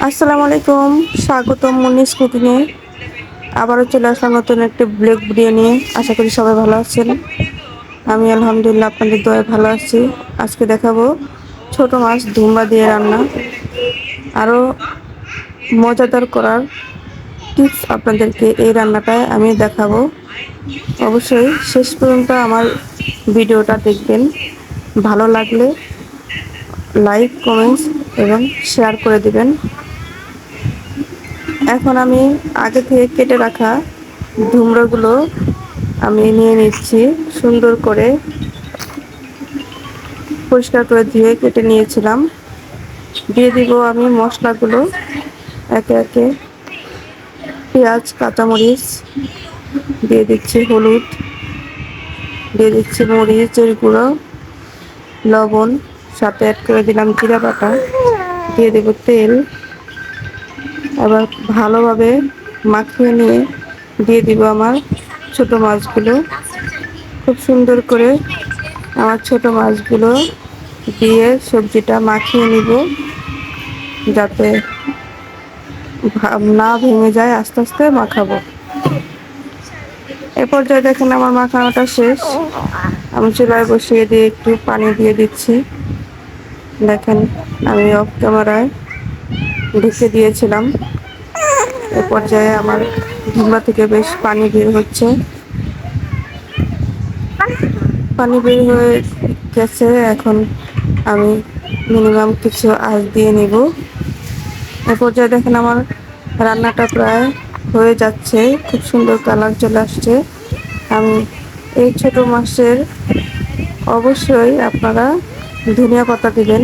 আসসালামু আলাইকুম, স্বাগতম মুন্নিস কুকিংয়ে। আবারও চলে আসলাম নতুন একটি ব্লগ ভিডিও নিয়ে। আশা করি সবাই ভালো আছেন। আমি আলহামদুলিল্লাহ আপনাদের দয়ায় ভালো আছি। আজকে দেখাবো ছোট মাছ ধুমরা দিয়ে রান্না। আরও মজাদার করার টিপস আপনাদেরকে এই রান্নাটায় আমি দেখাবো। অবশ্যই শেষ পর্যন্ত আমার ভিডিওটা দেখবেন। ভালো লাগলে লাইক, কমেন্টস এবং শেয়ার করে দিবেন। এখন আমি আগে থেকে কেটে রাখা ধুমড়োগুলো আমি নিয়ে নিচ্ছি। সুন্দর করে পরিষ্কার করে ধুয়ে কেটে নিয়েছিলাম। দিয়ে দিব আমি মশলাগুলো একে একে। পেঁয়াজ, কাঁচামরিচ দিয়ে দিচ্ছি, হলুদ দিয়ে দিচ্ছি, মরিচের গুঁড়ো, লবণ, সাথে অ্যাড করে দিলাম জিরা বাটা, দিয়ে দেব তেল। আবার ভালোভাবে মাখিয়ে নিয়ে দিয়ে দিব আমার ছোট মাছগুলো। খুব সুন্দর করে আমার ছোট মাছগুলো দিয়ে সবজিটা মাখিয়ে নিব, যাতে না ভেঙে যায়। আস্তে আস্তে মাখাবো। এ পর্যায়ে দেখেন আমার মাখানোটা শেষ। আমি চুলায় বসিয়ে দিয়ে একটু পানি দিয়ে দিচ্ছি। দেখেন আমি অফ ক্যামেরায় ঢেকে দিয়েছিলাম। এ পর্যায়ে আমার ধুমরা থেকে বেশ পানি বের হচ্ছে। পানি বের হয়ে গেছে। এখন আমি মিনিমাম কিছু আঁচ দিয়ে নিব। এ পর্যায়ে দেখেন আমার রান্নাটা প্রায় হয়ে যাচ্ছে। খুব সুন্দর কালার চলে আসছে। আমি এই ছোট মাছের অবশ্যই আপনারা ধনিয়া পাতা দিবেন।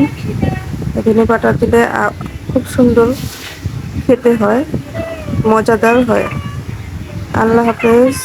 ধনিয়া পাতা দিলে খুব সুন্দর খেতে হয়, মজাদার হয়। আল্লাহ হাফেজ।